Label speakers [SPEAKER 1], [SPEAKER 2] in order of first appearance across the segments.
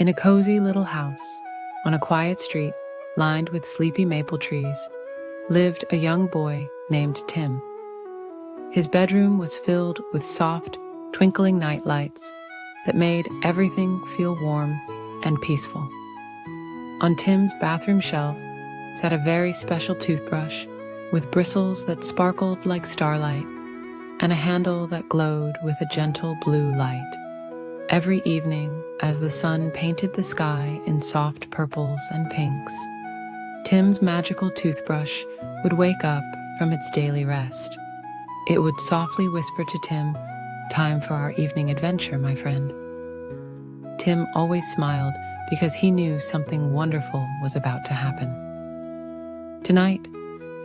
[SPEAKER 1] In a cozy little house, on a quiet street lined with sleepy maple trees, lived a young boy named Tim. His bedroom was filled with soft, twinkling night lights that made everything feel warm and peaceful. On Tim's bathroom shelf sat a very special toothbrush with bristles that sparkled like starlight and a handle that glowed with a gentle blue light. Every evening, as the sun painted the sky in soft purples and pinks, Tim's magical toothbrush would wake up from its daily rest. It would softly whisper to Tim, "Time for our evening adventure, my friend." Tim always smiled because he knew something wonderful was about to happen. Tonight,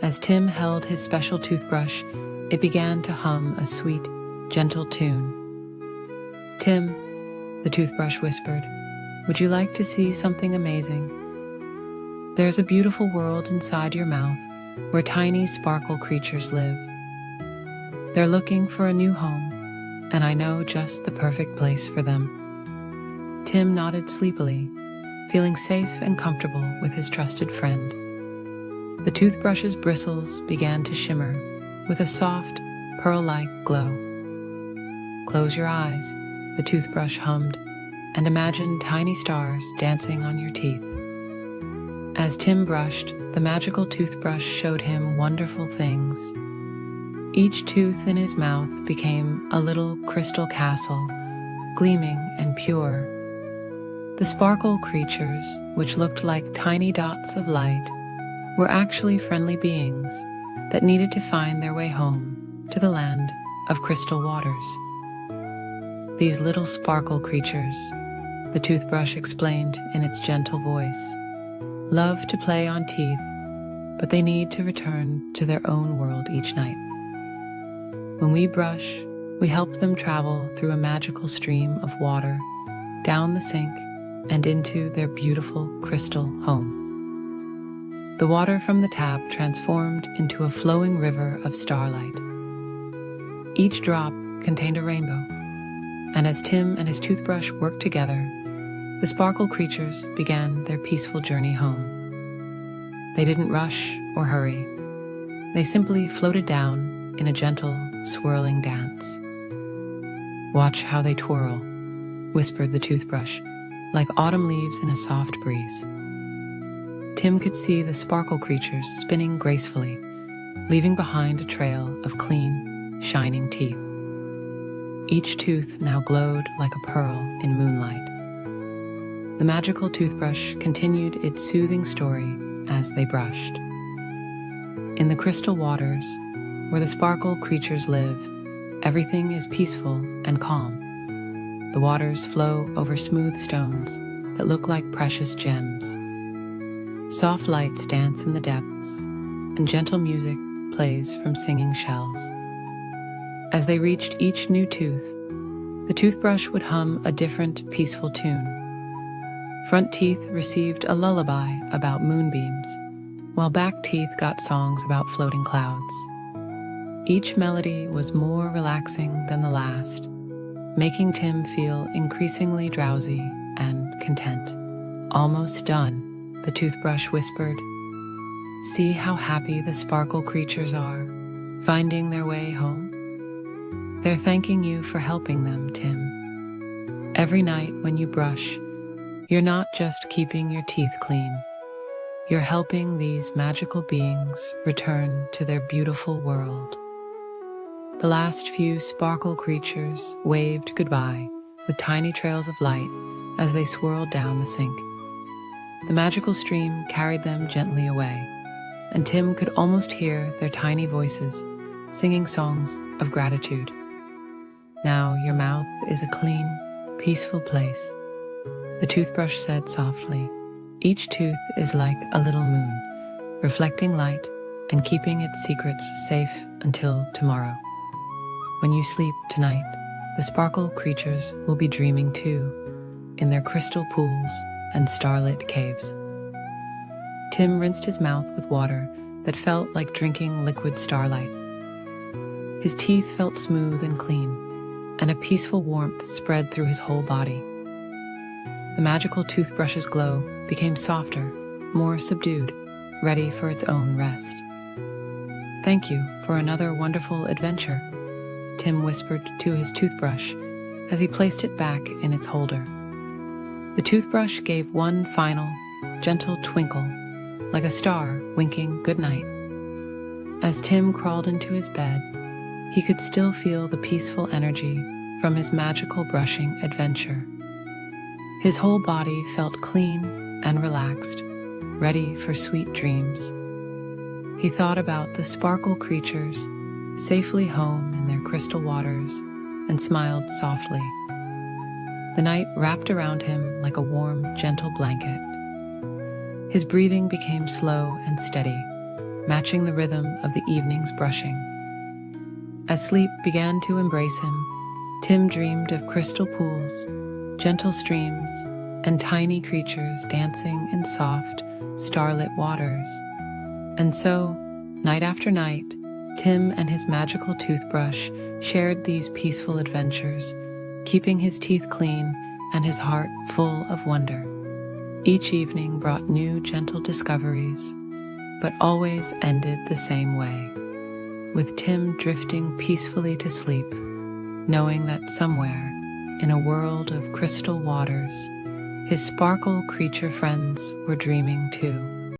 [SPEAKER 1] as Tim held his special toothbrush, it began to hum a sweet, gentle tune. "Tim," the toothbrush whispered, "would you like to see something amazing? There's a beautiful world inside your mouth where tiny sparkle creatures live. They're looking for a new home, and I know just the perfect place for them." Tim nodded sleepily, feeling safe and comfortable with his trusted friend. The toothbrush's bristles began to shimmer with a soft, pearl-like glow. "Close your eyes," the toothbrush hummed, "and imagine tiny stars dancing on your teeth." As Tim brushed, the magical toothbrush showed him wonderful things. Each tooth in his mouth became a little crystal castle, gleaming and pure. The sparkle creatures, which looked like tiny dots of light, were actually friendly beings that needed to find their way home to the land of crystal waters. "These little sparkle creatures," the toothbrush explained in its gentle voice, "love to play on teeth, but they need to return to their own world each night. When we brush, we help them travel through a magical stream of water, down the sink, and into their beautiful crystal home. The water from the tap transformed into a flowing river of starlight. Each drop contained a rainbow, and as Tim and his toothbrush worked together, the sparkle creatures began their peaceful journey home. They didn't rush or hurry. They simply floated down in a gentle, swirling dance. "Watch how they twirl," whispered the toothbrush, like autumn leaves in a soft breeze. Tim could see the sparkle creatures spinning gracefully, leaving behind a trail of clean, shining teeth. Each tooth now glowed like a pearl in moonlight. The magical toothbrush continued its soothing story as they brushed. In the crystal waters, where the sparkle creatures live, everything is peaceful and calm. The waters flow over smooth stones that look like precious gems. Soft lights dance in the depths, and gentle music plays from singing shells. As they reached each new tooth, the toothbrush would hum a different, peaceful tune. Front teeth received a lullaby about moonbeams, while back teeth got songs about floating clouds. Each melody was more relaxing than the last, making Tim feel increasingly drowsy and content. "Almost done," the toothbrush whispered. "See how happy the sparkle creatures are, finding their way home? They're thanking you for helping them, Tim. Every night when you brush, you're not just keeping your teeth clean. You're helping these magical beings return to their beautiful world." The last few sparkle creatures waved goodbye with tiny trails of light as they swirled down the sink. The magical stream carried them gently away, and Tim could almost hear their tiny voices singing songs of gratitude. "Now your mouth is a clean, peaceful place," the toothbrush said softly. "Each tooth is like a little moon, reflecting light and keeping its secrets safe until tomorrow. When you sleep tonight, the sparkle creatures will be dreaming too, in their crystal pools and starlit caves." Tim rinsed his mouth with water that felt like drinking liquid starlight. His teeth felt smooth and clean, and a peaceful warmth spread through his whole body. The magical toothbrush's glow became softer, more subdued, ready for its own rest. "Thank you for another wonderful adventure," Tim whispered to his toothbrush as he placed it back in its holder. The toothbrush gave one final, gentle twinkle, like a star winking goodnight. As Tim crawled into his bed, he could still feel the peaceful energy from his magical brushing adventure. His whole body felt clean and relaxed, ready for sweet dreams. He thought about the sparkle creatures safely home in their crystal waters and smiled softly. The night wrapped around him like a warm, gentle blanket. His breathing became slow and steady, matching the rhythm of the evening's brushing. As sleep began to embrace him, Tim dreamed of crystal pools, gentle streams, and tiny creatures dancing in soft, starlit waters. And so, night after night, Tim and his magical toothbrush shared these peaceful adventures, keeping his teeth clean and his heart full of wonder. Each evening brought new gentle discoveries, but always ended the same way, with Tim drifting peacefully to sleep, knowing that somewhere, in a world of crystal waters, his sparkle creature friends were dreaming too.